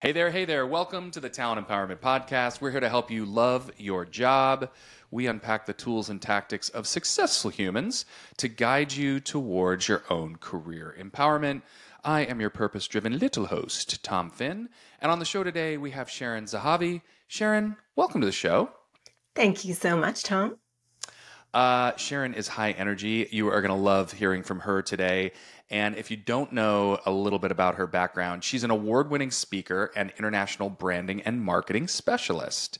Hey there. Welcome to the Talent Empowerment Podcast. We're here to help you love your job. We unpack the tools and tactics of successful humans to guide you towards your own career empowerment. I am your purpose-driven little host, Tom Finn. And on the show today, we have Sharon Zehavi. Sharon, welcome to the show. Thank you so much, Tom. Sharon is high energy. You are going to love hearing from her today. And if you don't know a little bit about her background, she's an award-winning speaker and international branding and marketing specialist.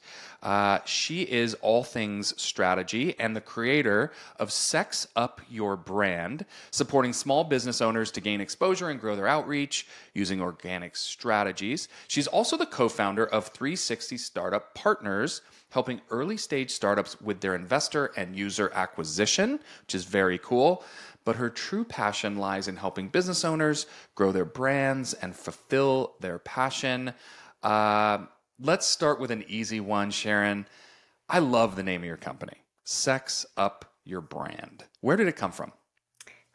She is all things strategy and the creator of Sex Up Your Brand, supporting small business owners to gain exposure and grow their outreach using organic strategies. She's also the co-founder of 360 Startup Partners, helping early stage startups with their investor and user acquisition, which is very cool. But her true passion lies in helping business owners grow their brands and fulfill their passion. Let's start with an easy one, Sharon. I love the name of your company, Sex Up Your Brand. Where did it come from?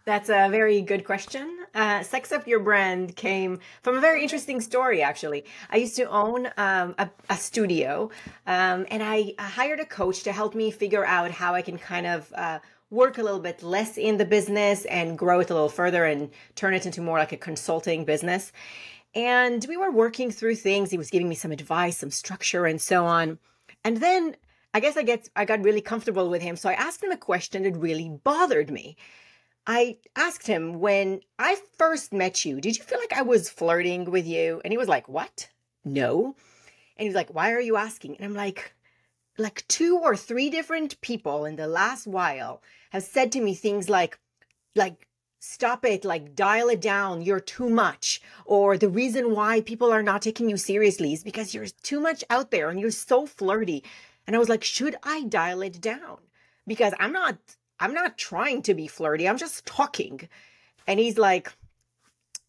That's a very good question. Sex Up Your Brand came from a very interesting story, actually. I used to own a studio, and I hired a coach to help me figure out how I can kind of work a little bit less in the business and grow it a little further and turn it into more like a consulting business. And we were working through things. He was giving me some advice, some structure, and so on. And then I guess I got really comfortable with him. So I asked him a question that really bothered me. I asked him, when I first met you, did you feel like I was flirting with you? And he was like, what? No. And he's like, why are you asking? And I'm like 2 or 3 different people in the last while have said to me things like, stop it, like dial it down, you're too much. Or the reason why people are not taking you seriously is because you're too much out there and you're so flirty. And I was like, should I dial it down? Because I'm not trying to be flirty. I'm just talking. And he's like,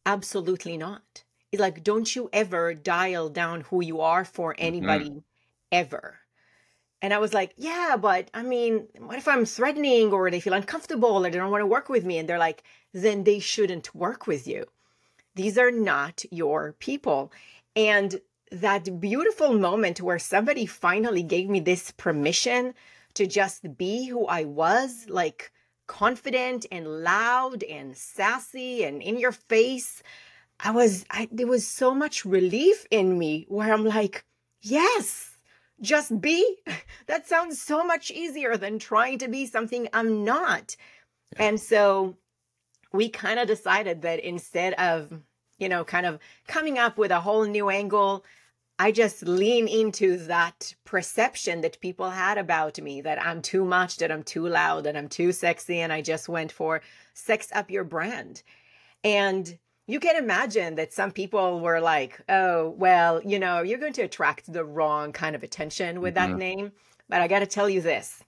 absolutely not. He's like, don't you ever dial down who you are for anybody ever. And I was like, yeah, but I mean, what if I'm threatening or they feel uncomfortable or they don't want to work with me? And they're like, then they shouldn't work with you. These are not your people. And that beautiful moment where somebody finally gave me this permission to just be who I was, like confident and loud and sassy and in your face. There was so much relief in me where I'm like, yes. Just be. That sounds so much easier than trying to be something I'm not. Yeah. And so we kind of decided that instead of, kind of coming up with a whole new angle, I just lean into that perception that people had about me, that I'm too much, that I'm too loud, that I'm too sexy. And I just went for Sex Up Your Brand. And you can imagine that some people were like, oh, well, you're going to attract the wrong kind of attention with that name. But I got to tell you this.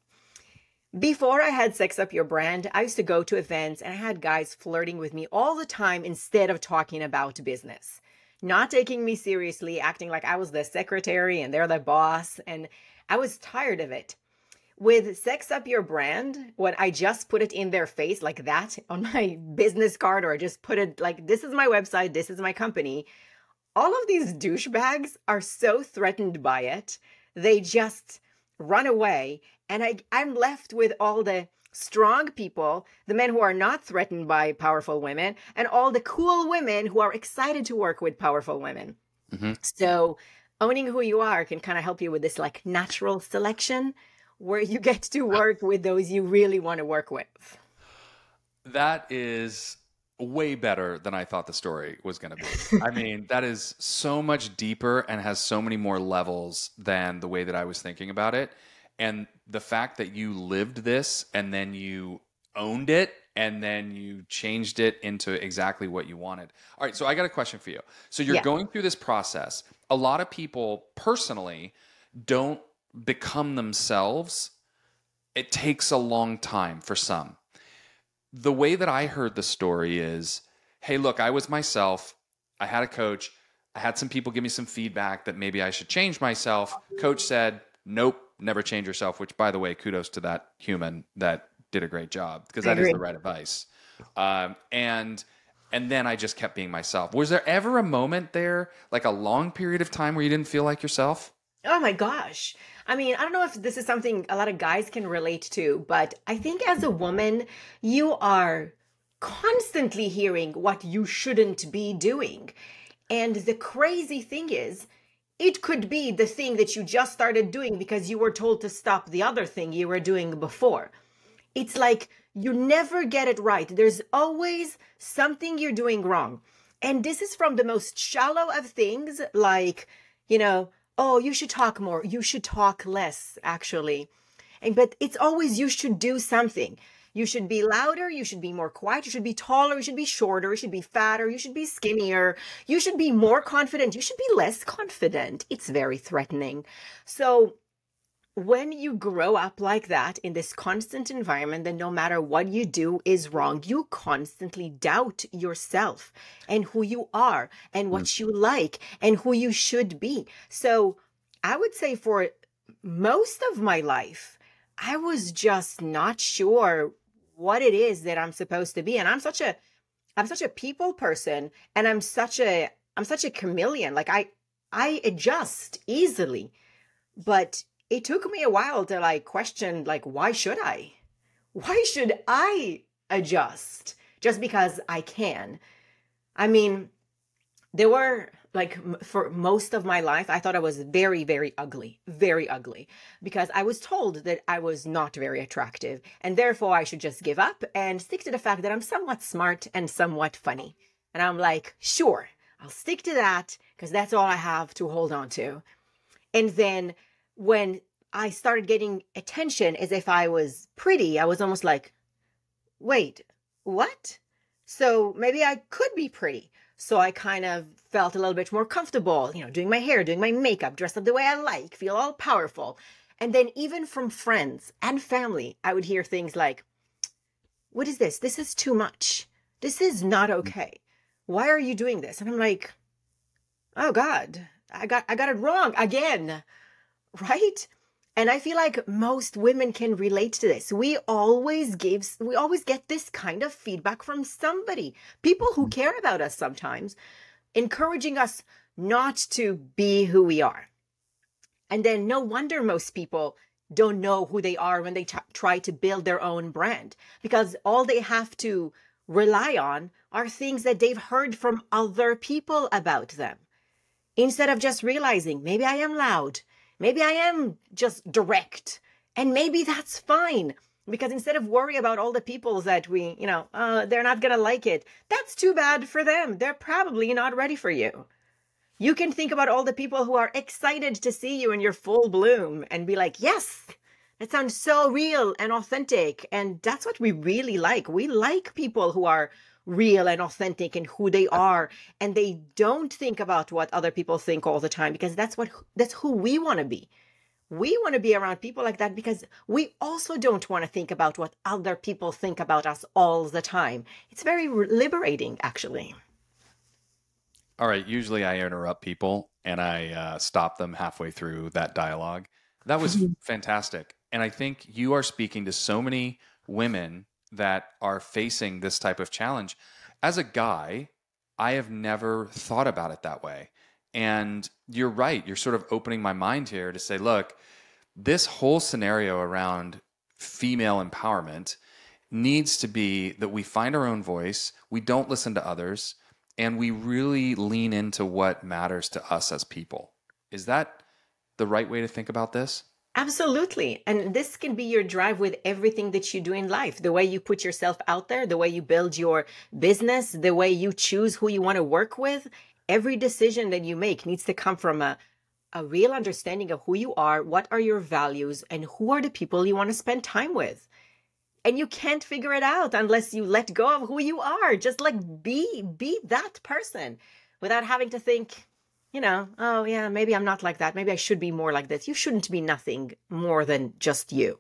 Before I had Sex Up Your Brand, I used to go to events and I had guys flirting with me all the time instead of talking about business, not taking me seriously, acting like I was the secretary and they're the boss. And I was tired of it. With Sex Up Your Brand, when I just put it in their face like that on my business card, or just put it like, this is my website, this is my company, all of these douchebags are so threatened by it. They just run away. And I'm left with all the strong people, the men who are not threatened by powerful women, and all the cool women who are excited to work with powerful women. So owning who you are can kind of help you with this like natural selection, where you get to work with those you really want to work with. That is way better than I thought the story was going to be. I mean, that is so much deeper and has so many more levels than the way that I was thinking about it. And the fact that you lived this and then you owned it and then you changed it into exactly what you wanted. All right, so I got a question for you. So you're going through this process. A lot of people personally don't become themselves. It takes a long time for some. The way that I heard the story is, hey, look, I was myself. I had a coach. I had some people give me some feedback that maybe I should change myself. Coach said, nope, never change yourself, which, by the way, kudos to that human that did a great job, because that is the right advice. And And then I just kept being myself. Was there ever a moment there, like a long period of time where you didn't feel like yourself? Oh my gosh. I mean, I don't know if this is something a lot of guys can relate to, but I think as a woman, you are constantly hearing what you shouldn't be doing. And the crazy thing is, it could be the thing that you just started doing because you were told to stop the other thing you were doing before. It's like you never get it right. There's always something you're doing wrong. And this is from the most shallow of things, like, you know, oh, you should talk more. You should talk less, actually. But it's always you should do something. You should be louder. You should be more quiet. You should be taller. You should be shorter. You should be fatter. You should be skinnier. You should be more confident. You should be less confident. It's very threatening. So when you grow up like that in this constant environment, then no matter what you do is wrong, you constantly doubt yourself and who you are and what you like and who you should be. So I would say for most of my life, I was just not sure what it is that I'm supposed to be. And I'm such a people person, and I'm such a chameleon. Like I adjust easily, but it took me a while to like question, like, why should I? Why should I adjust just because I can? I mean, there were like for most of my life, I thought I was very, very ugly, because I was told that I was not very attractive and therefore I should just give up and stick to the fact that I'm somewhat smart and somewhat funny. And I'm like, sure, I'll stick to that because that's all I have to hold on to. And then when I started getting attention as if I was pretty, I was almost like, wait, what? So maybe I could be pretty. So I kind of felt a little bit more comfortable, doing my hair, doing my makeup, dressed up the way I like, feel all powerful. And then even from friends and family, I would hear things like, what is this? This is too much. This is not okay. Why are you doing this? And I'm like, oh God, I got it wrong again. Right? And I feel like most women can relate to this. We always get this kind of feedback from somebody, people who care about us sometimes, encouraging us not to be who we are. And then no wonder most people don't know who they are when they try to build their own brand, because all they have to rely on are things that they've heard from other people about them. Instead of just realizing, maybe I am loud. Maybe I am just direct, and maybe that's fine, because instead of worry about all the people that they're not going to like it, that's too bad for them. They're probably not ready for you. You can think about all the people who are excited to see you in your full bloom and be like, yes, that sounds so real and authentic. And that's what we really like. We like people who are real and authentic and who they are, and they don't think about what other people think all the time, because that's who we want to be. We want to be around people like that because we also don't want to think about what other people think about us all the time. It's very liberating, actually. All right. Usually I interrupt people and I stop them halfway through that dialogue. That was fantastic. And I think you are speaking to so many women that are facing this type of challenge. As a guy, I have never thought about it that way. And you're right. You're sort of opening my mind here to say, look, this whole scenario around female empowerment needs to be that we find our own voice, we don't listen to others, and we really lean into what matters to us as people. Is that the right way to think about this? Absolutely. And this can be your drive with everything that you do in life. The way you put yourself out there, the way you build your business, the way you choose who you want to work with. Every decision that you make needs to come from a real understanding of who you are, what are your values, and who are the people you want to spend time with. And you can't figure it out unless you let go of who you are. Just like be that person without having to think, oh yeah, maybe I'm not like that. Maybe I should be more like this. You shouldn't be nothing more than just you.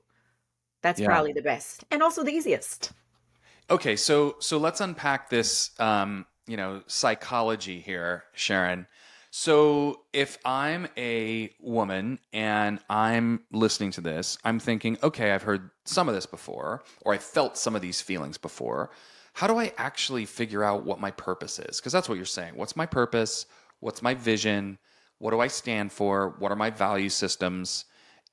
That's probably the best and also the easiest. Okay, so let's unpack this, psychology here, Sharon. So if I'm a woman and I'm listening to this, I'm thinking, okay, I've heard some of this before, or I felt some of these feelings before. how do I actually figure out what my purpose is? Because that's what you're saying. What's my purpose? What's my vision? What do I stand for? What are my value systems?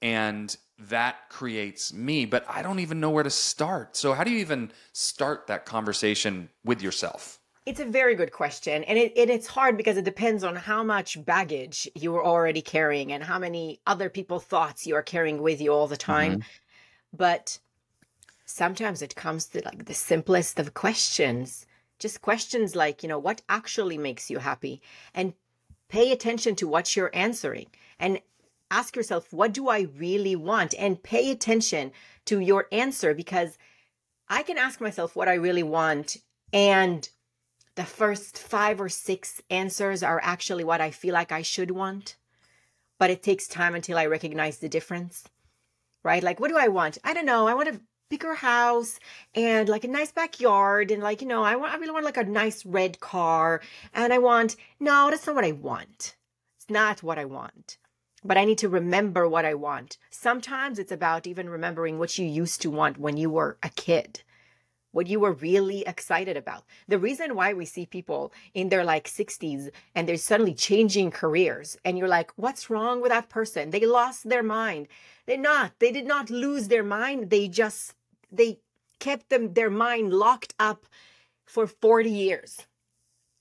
And that creates me, but I don't even know where to start. So how do you even start that conversation with yourself? It's a very good question. And it's hard because it depends on how much baggage you are already carrying and how many other people's thoughts you are carrying with you all the time. Mm-hmm. But sometimes it comes to like the simplest of questions, just questions like, what actually makes you happy? And pay attention to what you're answering and ask yourself, what do I really want? And pay attention to your answer, because I can ask myself what I really want, and the first 5 or 6 answers are actually what I feel like I should want. But it takes time until I recognize the difference, right? Like, what do I want? I don't know. I want a bigger house and like a nice backyard. And like, I really want like a nice red car. And no, that's not what I want. It's not what I want. But I need to remember what I want. Sometimes it's about even remembering what you used to want when you were a kid, what you were really excited about. The reason why we see people in their like 60s and they're suddenly changing careers and you're like, what's wrong with that person? They lost their mind. They did not lose their mind. They kept their mind locked up for 40 years,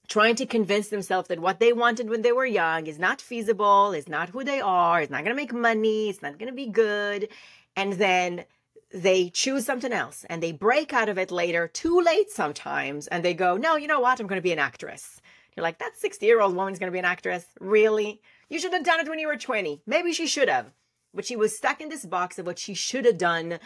trying to convince themselves that what they wanted when they were young is not feasible, is not who they are, is not going to make money, it's not going to be good. And then they choose something else and they break out of it later, too late sometimes. And they go, no, you know what? I'm going to be an actress. You're like, that 60-year-old woman's going to be an actress? Really? You should have done it when you were 20. Maybe she should have. But she was stuck in this box of what she should have done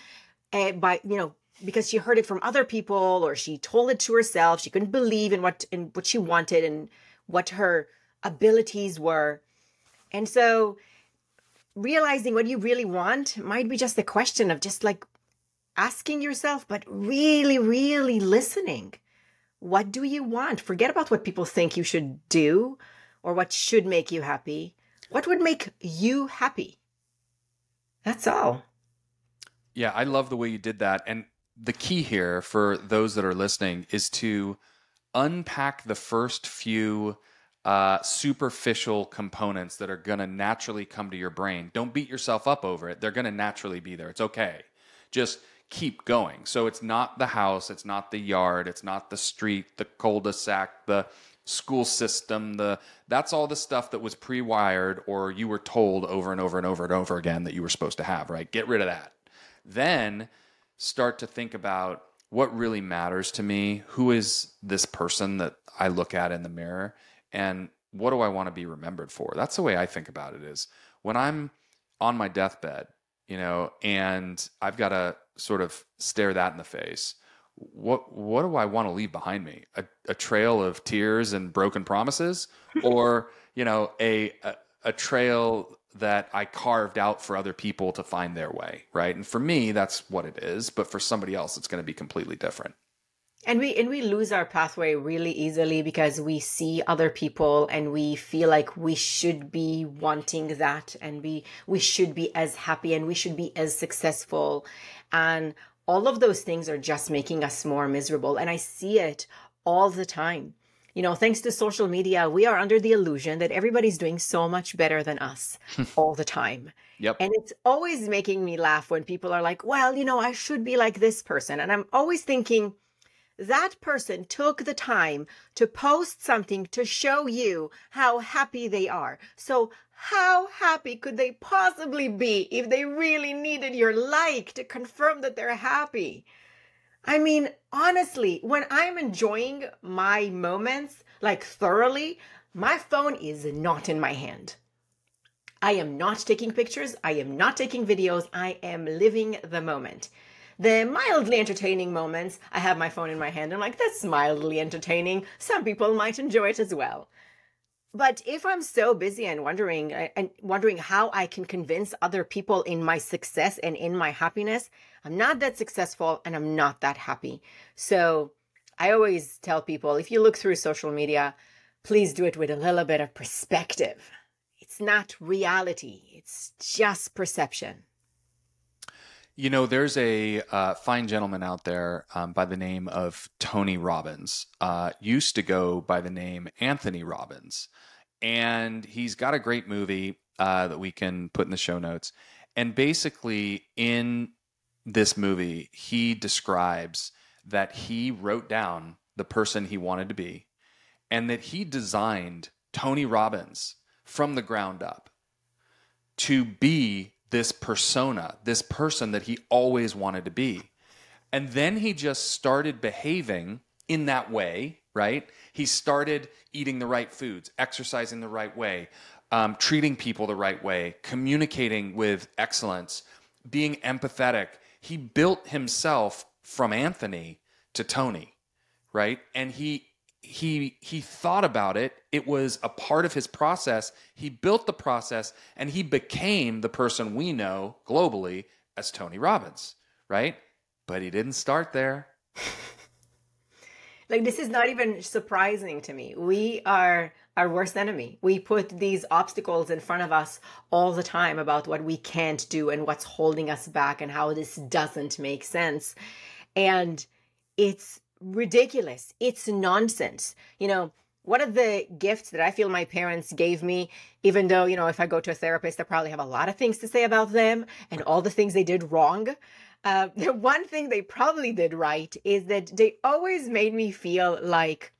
because she heard it from other people, or she told it to herself. She couldn't believe in what she wanted and what her abilities were. And so realizing what you really want might be just a question of just like asking yourself, but really, really listening. What do you want? Forget about what people think you should do or what should make you happy. What would make you happy? That's all. Yeah, I love the way you did that. And the key here for those that are listening is to unpack the first few superficial components that are going to naturally come to your brain. Don't beat yourself up over it. They're going to naturally be there. It's okay. Just keep going. So it's not the house, it's not the yard, it's not the street, the cul-de-sac, the school system, that's all the stuff that was pre-wired or you were told over and over and over and over again that you were supposed to have, right? Get rid of that. Then start to think about what really matters to me. Who is this person that I look at in the mirror? And what do I want to be remembered for? That's the way I think about it, is when I'm on my deathbed, and I've got to sort of stare that in the face. What do I want to leave behind me? A trail of tears and broken promises, or a trail that I carved out for other people to find their way, right? And for me, that's what it is. But for somebody else, it's going to be completely different. And we lose our pathway really easily because we see other people and we feel like we should be wanting that, and we should be as happy and we should be as successful. And all of those things are just making us more miserable. And I see it all the time. Thanks to social media, we are under the illusion that everybody's doing so much better than us all the time. Yep. And it's always making me laugh when people are like, well, I should be like this person. And I'm always thinking, that person took the time to post something to show you how happy they are. So how happy could they possibly be if they really needed your like to confirm that they're happy? I mean, honestly, when I'm enjoying my moments, like thoroughly, my phone is not in my hand. I am not taking pictures. I am not taking videos. I am living the moment. The mildly entertaining moments, I have my phone in my hand. I'm like, that's mildly entertaining. Some people might enjoy it as well. But if I'm so busy and wondering how I can convince other people in my success and in my happiness, I'm not that successful and I'm not that happy. So I always tell people, if you look through social media, please do it with a little bit of perspective. It's not reality. It's just perception. You know, there's a fine gentleman out there by the name of Tony Robbins. Used to go by the name Anthony Robbins, and he's got a great movie that we can put in the show notes. And basically, in this movie, he describes that he wrote down the person he wanted to be, and that he designed Tony Robbins from the ground up to be this persona, this person that he always wanted to be. And then he just started behaving in that way, right? He started eating the right foods, exercising the right way, treating people the right way, communicating with excellence, being empathetic. He built himself from Anthony to Tony, right? And he thought about it. It was a part of his process. He built the process, and he became the person we know globally as Tony Robbins, right? But he didn't start there. Like, this is not even surprising to me. We are our worst enemy. We put these obstacles in front of us all the time about what we can't do and what's holding us back and how this doesn't make sense. And it's ridiculous. It's nonsense. You know, one of the gifts that I feel my parents gave me, even though, you know, if I go to a therapist, I probably have a lot of things to say about them and all the things they did wrong. The one thing they probably did right is that they always made me feel like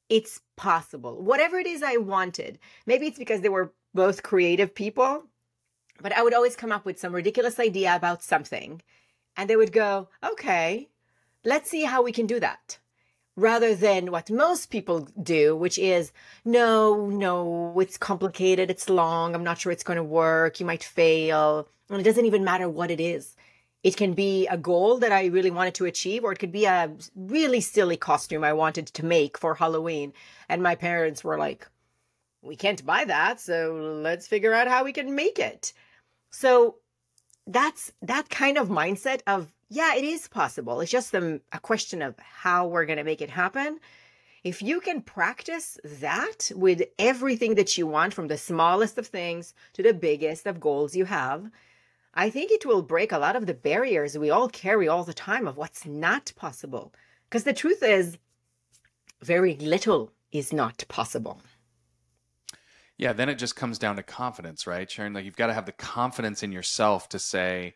it's possible. Whatever it is I wanted, maybe it's because they were both creative people, but I would always come up with some ridiculous idea about something, and they would go, okay, let's see how we can do that. Rather than what most people do, which is, no, it's complicated, it's long, I'm not sure it's going to work, you might fail, and it doesn't even matter what it is. It can be a goal that I really wanted to achieve, or it could be a really silly costume I wanted to make for Halloween. And my parents were like, we can't buy that, so let's figure out how we can make it. So that's that kind of mindset of, yeah, it is possible. It's just a question of how we're going to make it happen. If you can practice that with everything that you want, from the smallest of things to the biggest of goals you have, I think it will break a lot of the barriers we all carry all the time of what's not possible. Because the truth is, very little is not possible. Yeah, then it just comes down to confidence, right, Sharon? Like, you've got to have the confidence in yourself to say,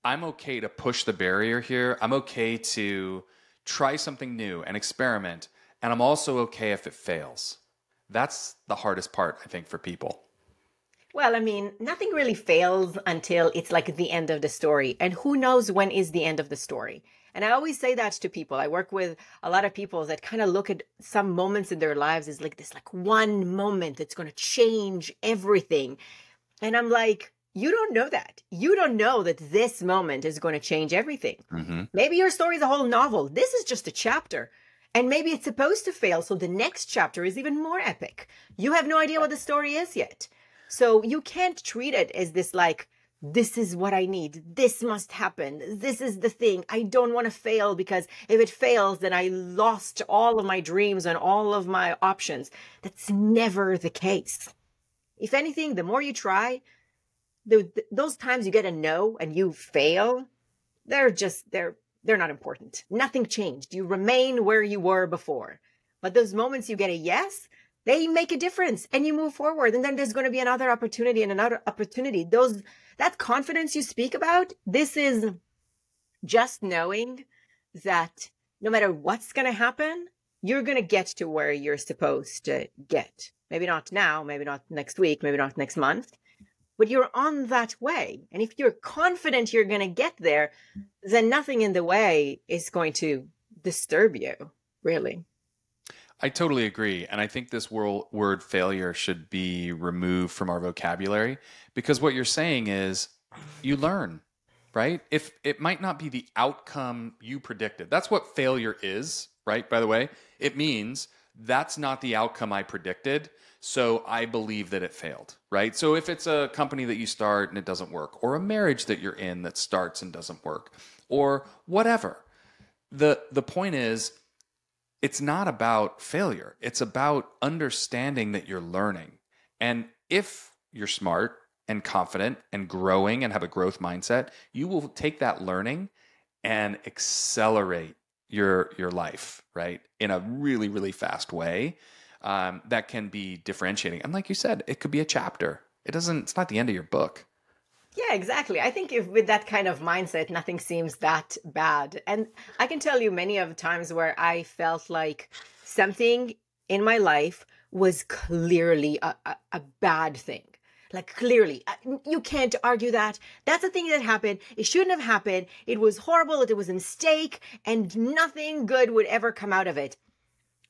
I'm okay to push the barrier here. I'm okay to try something new and experiment. And I'm also okay if it fails. That's the hardest part, I think, for people. Well, I mean, nothing really fails until it's like the end of the story. And who knows when is the end of the story? And I always say that to people. I work with a lot of people that kind of look at some moments in their lives as like this, like one moment that's going to change everything. And I'm like, you don't know that. You don't know that this moment is going to change everything. Mm-hmm. Maybe your story is a whole novel. This is just a chapter. And maybe it's supposed to fail, so the next chapter is even more epic. You have no idea what the story is yet. So you can't treat it as this like, this is what I need. This must happen. This is the thing. I don't want to fail, because if it fails, then I lost all of my dreams and all of my options. That's never the case. If anything, the more you try, those times you get a no and you fail, they're not important. Nothing changed. You remain where you were before. But those moments you get a yes, they make a difference, and you move forward. And then there's going to be another opportunity and another opportunity. That confidence you speak about, this is just knowing that no matter what's going to happen, you're going to get to where you're supposed to get. Maybe not now, maybe not next week, maybe not next month, but you're on that way. And if you're confident you're going to get there, then nothing in the way is going to disturb you, really. I totally agree. And I think this word failure should be removed from our vocabulary, because what you're saying is you learn, right? If it might not be the outcome you predicted. That's what failure is, right? By the way, it means that's not the outcome I predicted, so I believe that it failed, right? So if it's a company that you start and it doesn't work, or a marriage that you're in that starts and doesn't work, or whatever, the point is, it's not about failure. It's about understanding that you're learning. And if you're smart and confident and growing and have a growth mindset, you will take that learning and accelerate your life, right? In a really, really fast way that can be differentiating. And like you said, it could be a chapter. It's not the end of your book. Yeah, exactly. I think if with that kind of mindset, nothing seems that bad. And I can tell you many of times where I felt like something in my life was clearly a bad thing. Like clearly, you can't argue that. That's a thing that happened. It shouldn't have happened. It was horrible. It was a mistake, and nothing good would ever come out of it.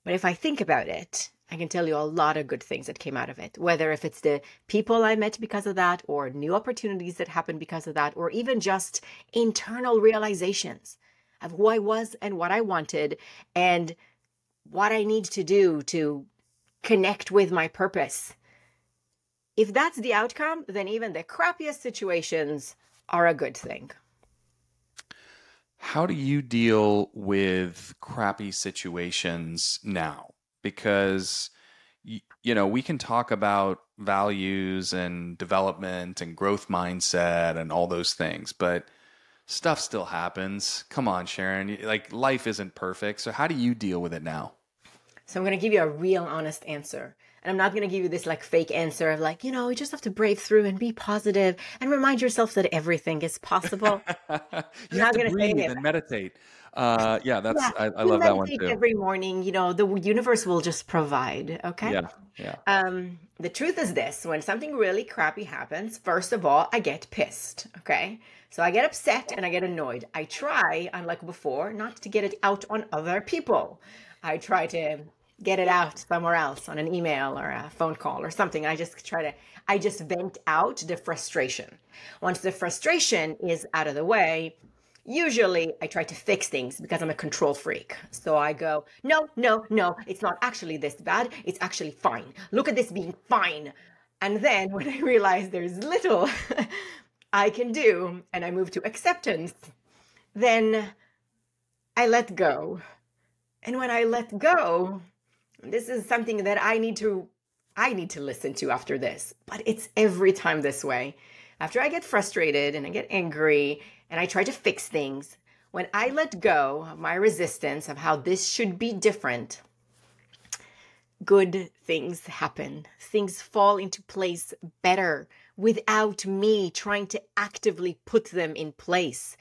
But if I think about it, I can tell you a lot of good things that came out of it, whether if it's the people I met because of that, or new opportunities that happened because of that, or even just internal realizations of who I was and what I wanted and what I need to do to connect with my purpose. If that's the outcome, then even the crappiest situations are a good thing. How do you deal with crappy situations now? Because, we can talk about values and development and growth mindset and all those things, but stuff still happens. Come on, Sharon. Like, life isn't perfect. So how do you deal with it now? So I'm going to give you a real honest answer. And I'm not going to give you this like fake answer of like, you just have to brave through and be positive and remind yourself that everything is possible. You have to breathe and meditate. Yeah, I you love that one meditate too. every morning, the universe will just provide, okay? Yeah, yeah. The truth is this, when something really crappy happens, first of all, I get pissed, okay? So I get upset and I get annoyed. I try, unlike before, not to get it out on other people. I try to get it out somewhere else on an email or a phone call or something. I just vent out the frustration. Once the frustration is out of the way, usually I try to fix things because I'm a control freak. So I go, no, no, no, it's not actually this bad. It's actually fine. Look at this being fine. And then when I realize there's little I can do and I move to acceptance, then I let go. And when I let go, this is something that I need to listen to after this, but it's every time this way. After I get frustrated and I get angry and I try to fix things, when I let go of my resistance of how this should be different, good things happen. Things fall into place better without me trying to actively put them in place.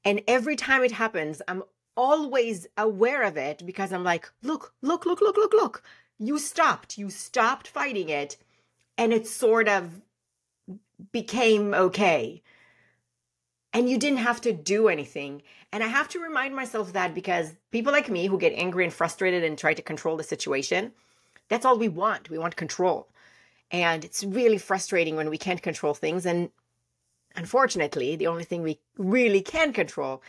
And every time it happens, I'm always aware of it because I'm like, look. You stopped fighting it and it sort of became okay. And you didn't have to do anything. And I have to remind myself that because people like me who get angry and frustrated and try to control the situation, that's all we want. We want control. And it's really frustrating when we can't control things. And unfortunately, the only thing we really can control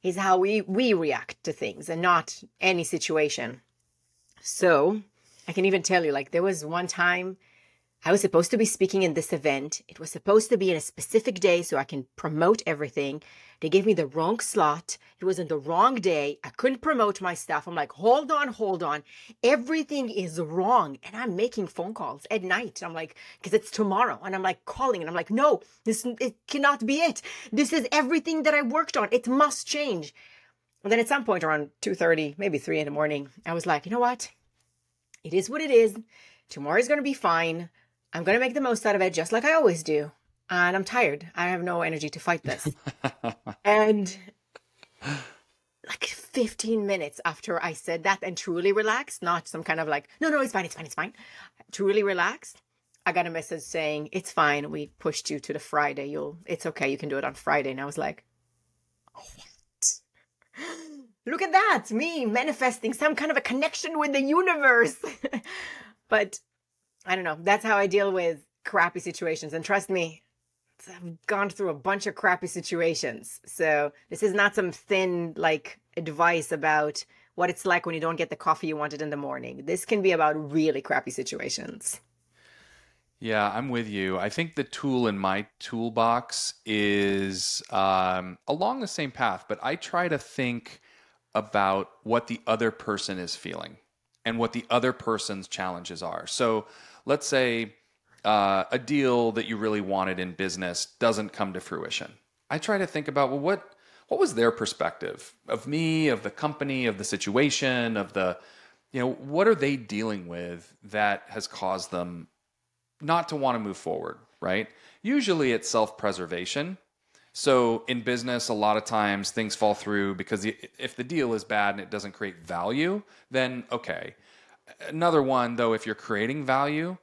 is how we react to things and not any situation. So I can even tell you, like, there was one time I was supposed to be speaking in this event. It was supposed to be in a specific day so I can promote everything. They gave me the wrong slot. It was on the wrong day. I couldn't promote my stuff. I'm like, hold on. Everything is wrong. And I'm making phone calls at night. I'm like, because it's tomorrow. And I'm like calling and I'm like, no, it cannot be it. This is everything that I worked on. It must change. And then at some point around 2:30, maybe 3 in the morning, I was like, you know what? It is what it is. Tomorrow is going to be fine. I'm going to make the most out of it just like I always do. And I'm tired. I have no energy to fight this. And like 15 minutes after I said that and truly relaxed, not some kind of like, no, it's fine. Truly relaxed. I got a message saying, it's fine. We pushed you to the Friday. It's okay. You can do it on Friday. And I was like, what? Look at that. Me manifesting some kind of a connection with the universe. But I don't know. That's how I deal with crappy situations. And trust me, I've gone through a bunch of crappy situations. So this is not some thin like advice about what it's like when you don't get the coffee you wanted in the morning. This can be about really crappy situations. Yeah, I'm with you. I think the tool in my toolbox is along the same path, but I try to think about what the other person is feeling and what the other person's challenges are. So let's say a deal that you really wanted in business doesn't come to fruition. I try to think about, well, what was their perspective of me, of the company, of the situation, of the, what are they dealing with that has caused them not to want to move forward, right? Usually it's self-preservation. So in business, a lot of times things fall through because if the deal is bad and it doesn't create value, then okay. Another one, though, if you're creating value,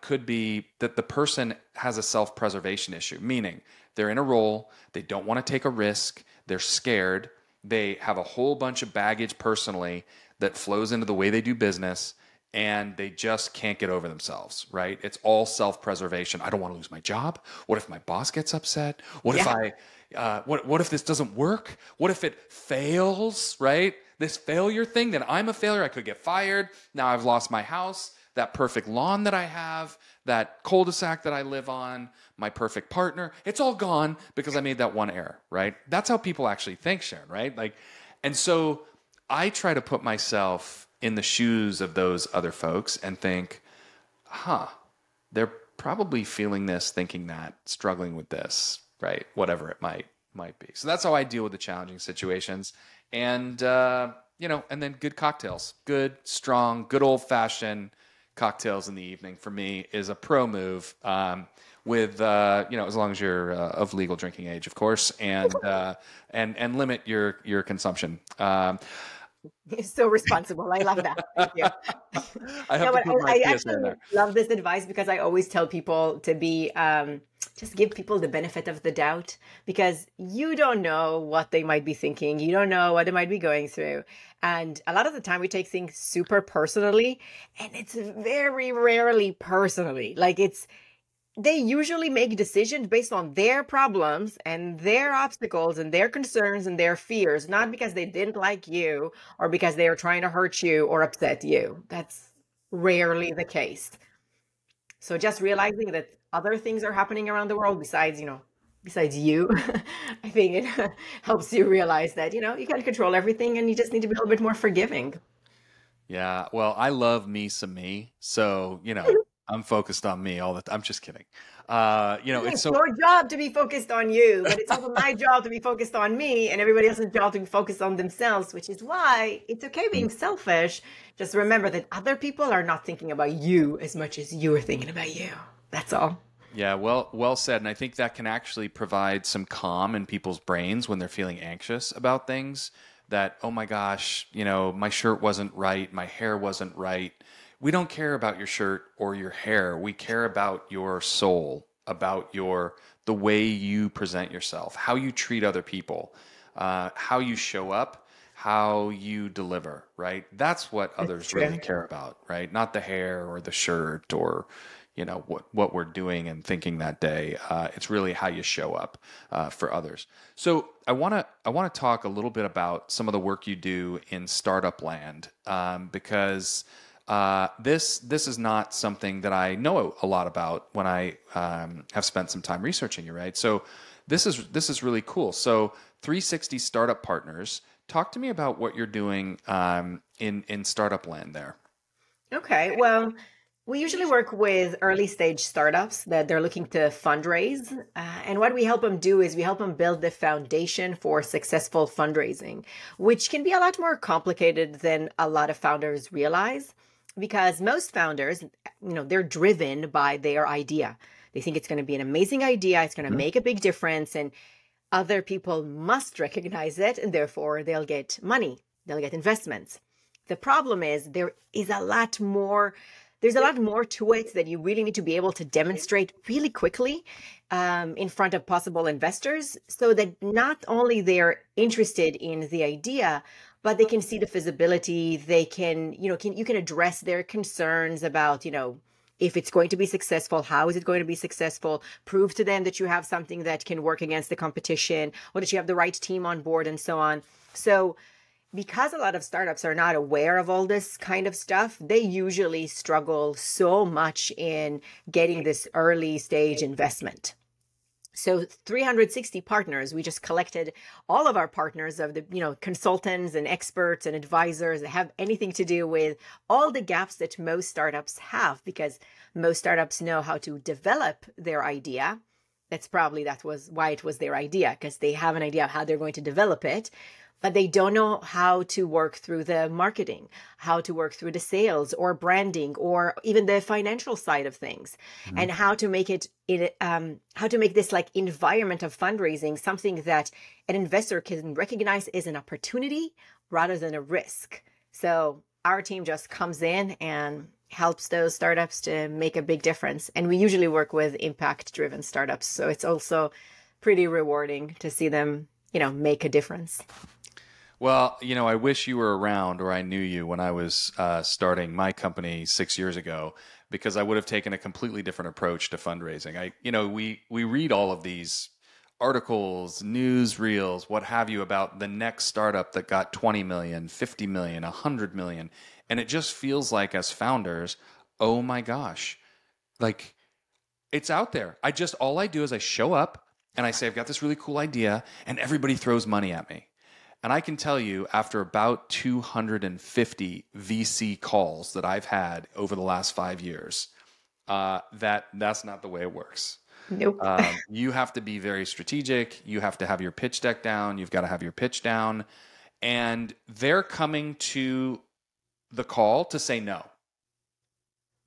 could be that the person has a self-preservation issue, meaning they're in a role, they don't want to take a risk, they're scared, they have a whole bunch of baggage personally that flows into the way they do business, and they just can't get over themselves, right? It's all self-preservation. I don't want to lose my job. What if my boss gets upset? What if what if this doesn't work? What if it fails, right? This failure thing, then I'm a failure. I could get fired. Now I've lost my house, that perfect lawn that I have, that cul-de-sac that I live on, my perfect partner. It's all gone because I made that one error, right? That's how people actually think, Sharon, right? And so I try to put myself in the shoes of those other folks and think, they're probably feeling this, thinking that, struggling with this, right? Whatever it might be. So that's how I deal with the challenging situations. And, and then good cocktails, good, strong, good old-fashioned cocktails in the evening for me is a pro move. With as long as you're of legal drinking age, of course, and limit your consumption. So responsible. I love that. Thank you. I have to put my I PSA in actually there. love this advice because I always tell people to be just give people the benefit of the doubt, because you don't know what they might be thinking. You don't know what they might be going through. And a lot of the time we take things super personally, and it's very rarely personally. They usually make decisions based on their problems and their obstacles and their concerns and their fears, not because they didn't like you or because they are trying to hurt you or upset you. That's rarely the case. So just realizing that other things are happening around the world besides you, I think it helps you realize that, you can't control everything and you just need to be a little bit more forgiving. Yeah, well, I love me some me, so I'm focused on me all the time. I'm just kidding. It's so your job to be focused on you, but it's also my job to be focused on me, and everybody else's job to be focused on themselves, which is why it's okay being selfish. Just remember that other people are not thinking about you as much as you are thinking about you. That's all. Yeah, well said. And I think that can actually provide some calm in people's brains when they're feeling anxious about things. That, oh my gosh, my shirt wasn't right, my hair wasn't right. We don't care about your shirt or your hair. We care about your soul, about the way you present yourself, how you treat other people, how you show up, how you deliver, right? That's what others really care about, right? Not the hair or the shirt or what we're doing and thinking that day. It's really how you show up for others. So I want to talk a little bit about some of the work you do in startup land, because this is not something that I know a lot about when I have spent some time researching you, right? So this is really cool. So 360 Startup Partners, talk to me about what you're doing in startup land there. Okay, well, we usually work with early stage startups that they're looking to fundraise. And what we help them do is we help them build the foundation for successful fundraising, which can be a lot more complicated than a lot of founders realize, because most founders, they're driven by their idea. They think it's going to be an amazing idea. It's going to make a big difference. And other people must recognize it. And therefore, they'll get money. They'll get investments. The problem is there's a lot more to it that you really need to be able to demonstrate really quickly in front of possible investors, so that not only they're interested in the idea, but they can see the feasibility. They can, you can address their concerns about, if it's going to be successful, how is it going to be successful, prove to them that you have something that can work against the competition, or that you have the right team on board and so on. So because a lot of startups are not aware of all this kind of stuff, they usually struggle so much in getting this early stage investment. So 360 partners, we just collected all of our partners of the, consultants and experts and advisors that have anything to do with all the gaps that most startups have, because most startups know how to develop their idea. That was why it was their idea, because they have an idea of how they're going to develop it, but they don't know how to work through the marketing, how to work through the sales or branding, or even the financial side of things, and how to make how to make this like environment of fundraising something that an investor can recognize as an opportunity rather than a risk. So our team just comes in and helps those startups to make a big difference. And we usually work with impact-driven startups. So it's also pretty rewarding to see them, make a difference. Well, I wish you were around, or I knew you when I was starting my company 6 years ago, because I would have taken a completely different approach to fundraising. We read all of these articles, news reels, what have you, about the next startup that got 20 million, 50 million, 100 million. And it just feels like, as founders, oh my gosh, like, it's out there. All I do is I show up and I say, I've got this really cool idea, and everybody throws money at me. And I can tell you, after about 250 VC calls that I've had over the last 5 years, that's not the way it works. Nope. You have to be very strategic. You have to have your pitch deck down. You've got to have your pitch down. And they're coming to the call to say no.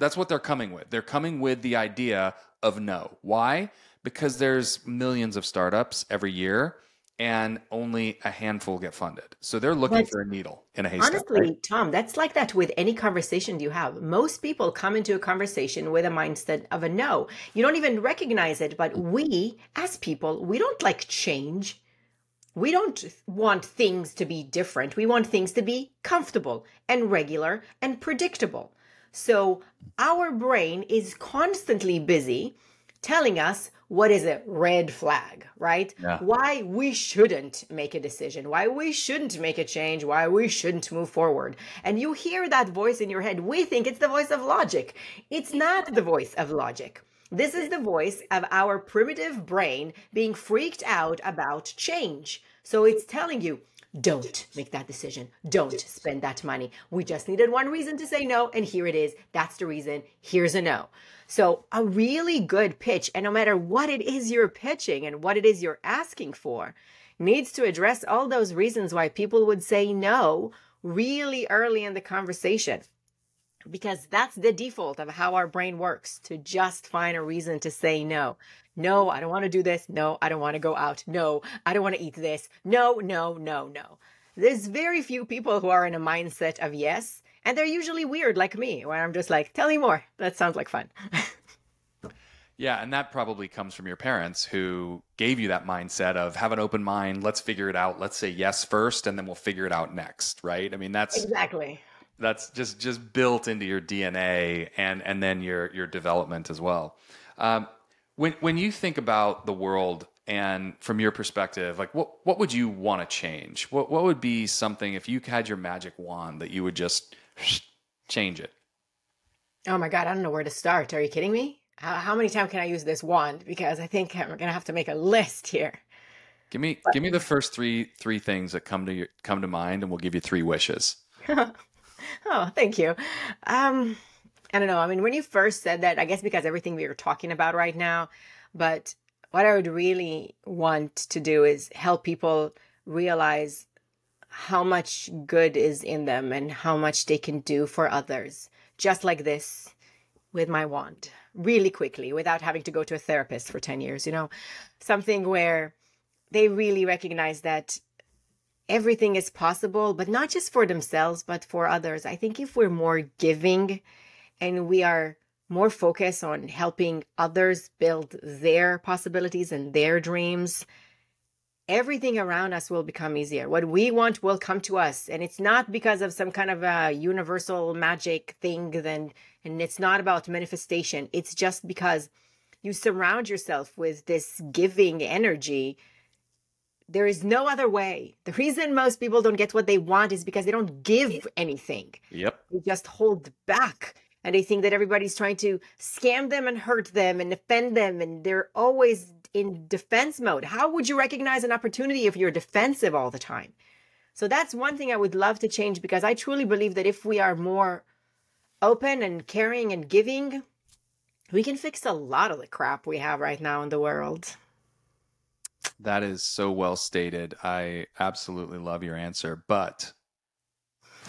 That's what they're coming with. They're coming with the idea of no. Why? Because there's millions of startups every year, and only a handful get funded. So they're looking for a needle in a haystack. Honestly, right? Tom, that's like that with any conversation you have. Most people come into a conversation with a mindset of a no. You don't even recognize it, but we, as people, we don't like change. We don't want things to be different. We want things to be comfortable and regular and predictable. So our brain is constantly busy telling us what is a red flag, right? Yeah. Why we shouldn't make a decision, why we shouldn't make a change, why we shouldn't move forward. And you hear that voice in your head. We think it's the voice of logic. It's not the voice of logic. This is the voice of our primitive brain being freaked out about change. So it's telling you, don't make that decision. Don't spend that money. We just needed one reason to say no, and here it is. That's the reason. Here's a no. So a really good pitch, and no matter what it is you're pitching and what it is you're asking for, needs to address all those reasons why people would say no really early in the conversation. Because that's the default of how our brain works, to just find a reason to say no. No, I don't want to do this. No, I don't want to go out. No, I don't want to eat this. No, no, no, no. There's very few people who are in a mindset of yes. And they're usually weird like me, where I'm just like, tell me more. That sounds like fun. Yeah, and that probably comes from your parents, who gave you that mindset of have an open mind, let's figure it out, let's say yes first, and then we'll figure it out next, right? I mean, that's just built into your DNA and then your development as well. When you think about the world, and from your perspective, like what would you want to change? What would be something, if you had your magic wand, that you would just change it? Oh my God, I don't know where to start. Are you kidding me? How many times can I use this wand? Because I think I'm gonna have to make a list here. Give me the first three things that come to mind, and we'll give you 3 wishes. Oh, thank you. I don't know. I mean, when you first said that, I guess because everything we are talking about right now, but what I would really want to do is help people realize how much good is in them and how much they can do for others, just like this with my wand, really quickly, without having to go to a therapist for 10 years, something where they really recognize that everything is possible, but not just for themselves, but for others. I think if we're more giving and we are more focused on helping others build their possibilities and their dreams, everything around us will become easier. What we want will come to us. And it's not because of some kind of a universal magic thing, and it's not about manifestation. It's just because you surround yourself with this giving energy. There is no other way. The reason most people don't get what they want is because they don't give anything. Yep. They just hold back. And they think that everybody's trying to scam them and hurt them and offend them. And they're always in defense mode. How would you recognize an opportunity if you're defensive all the time? So that's one thing I would love to change, because I truly believe that if we are more open and caring and giving, we can fix a lot of the crap we have right now in the world. That is so well stated. I absolutely love your answer, but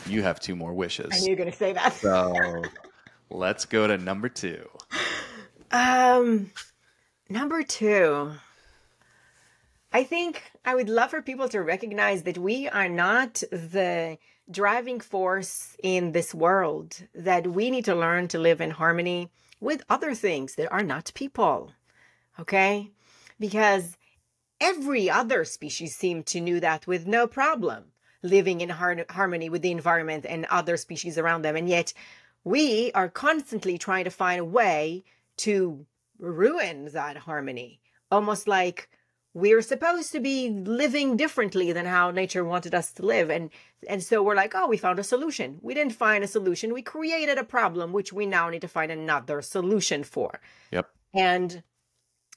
you have 2 more wishes. I knew you were going to say that. So let's go to number 2. Number 2. I think I would love for people to recognize that we are not the driving force in this world, that we need to learn to live in harmony with other things that are not people. Okay? Because every other species seemed to know that with no problem, living in harmony with the environment and other species around them. And yet we are constantly trying to find a way to ruin that harmony, almost like we're supposed to be living differently than how nature wanted us to live. And so we're like, oh, we found a solution. We didn't find a solution. We created a problem, which we now need to find another solution for. Yep. And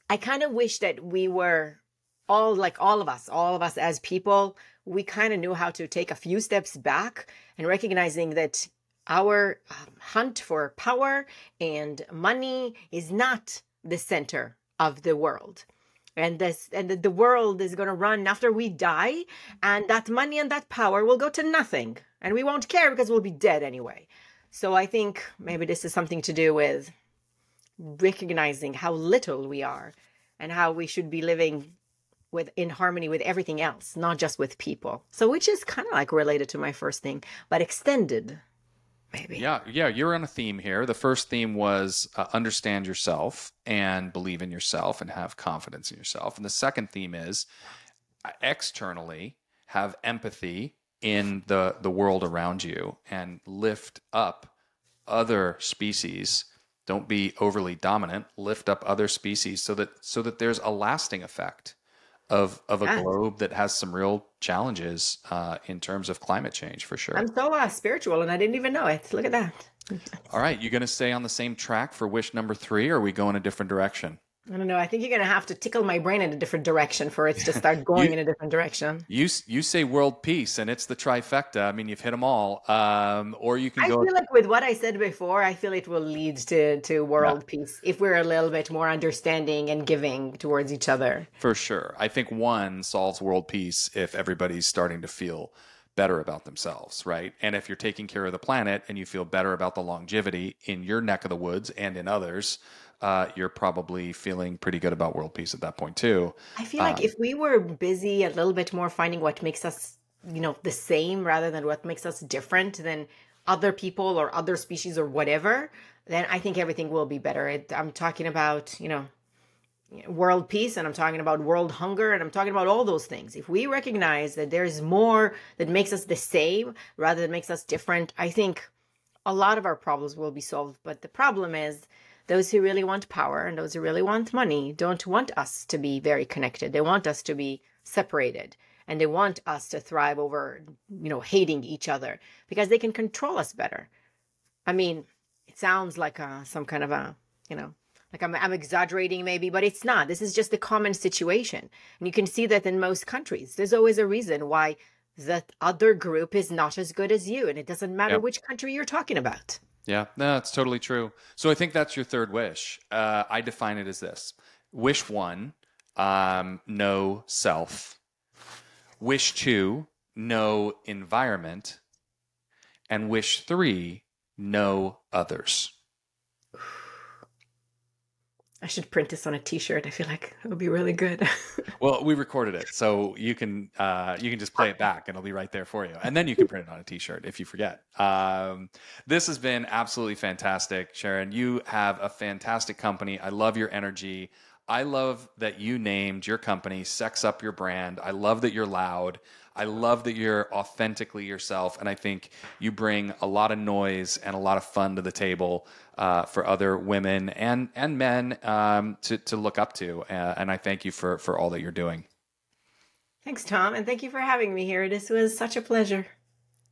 I kind of wish that we were all of us as people, we kind of knew how to take a few steps back and recognizing that our hunt for power and money is not the center of the world. And the world is going to run after we die, and that money and that power will go to nothing, and we won't care because we'll be dead anyway. So I think maybe this is something to do with recognizing how little we are and how we should be living in harmony with everything else, not just with people. So which is kind of like related to my first thing, but extended. Maybe. Yeah, you're on a theme here. The first theme was understand yourself and believe in yourself and have confidence in yourself. And the second theme is externally have empathy in the world around you and lift up other species. Don't be overly dominant. Lift up other species so that there's a lasting effect of a globe that has some real challenges in terms of climate change, for sure. I'm so spiritual, and I didn't even know it. Look at that. All right, you going to stay on the same track for wish number 3, or are we going a different direction? I don't know. I think you're going to have to tickle my brain in a different direction for it to start going in a different direction. You say world peace, and it's the trifecta. I mean, you've hit them all. Or you can I feel like with what I said before, I feel it will lead to world peace if we're a little bit more understanding and giving towards each other. For sure. I think one solves world peace if everybody's starting to feel better about themselves, right? And if you're taking care of the planet and you feel better about the longevity in your neck of the woods and in others, you're probably feeling pretty good about world peace at that point too. I feel like if we were busy a little bit more finding what makes us, the same rather than what makes us different than other people or other species or whatever, then I think everything will be better. I'm talking about, world peace, and I'm talking about world hunger, and I'm talking about all those things. If we recognize that there's more that makes us the same rather than makes us different, I think a lot of our problems will be solved. But the problem is, those who really want power and those who really want money don't want us to be very connected. They want us to be separated, and they want us to thrive over, hating each other because they can control us better. I mean, it sounds like some kind of like I'm exaggerating maybe, but it's not. This is just a common situation. And you can see that in most countries. There's always a reason why the other group is not as good as you. And it doesn't matter which country you're talking about. Yeah, no, it's totally true. So I think that's your third wish. I define it as this. Wish 1, know self. Wish 2, know environment. And wish 3, know others. I should print this on a T-shirt. I feel like it would be really good. Well, we recorded it, so you can just play it back, and it'll be right there for you. And then you can print it on a T-shirt if you forget. This has been absolutely fantastic, Sharon. You have a fantastic company. I love your energy. I love that you named your company Sex Up Your Brand. I love that you're loud. I love that you're authentically yourself, and I think you bring a lot of noise and a lot of fun to the table for other women and men to look up to. And I thank you for all that you're doing. Thanks, Tom, and thank you for having me here. This was such a pleasure.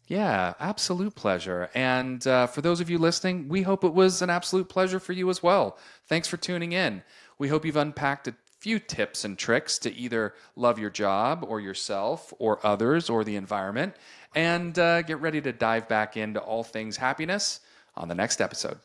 Yeah, absolute pleasure. And for those of you listening, we hope it was an absolute pleasure for you as well. Thanks for tuning in. We hope you've unpacked a few tips and tricks to either love your job or yourself or others or the environment, and get ready to dive back into all things happiness on the next episode.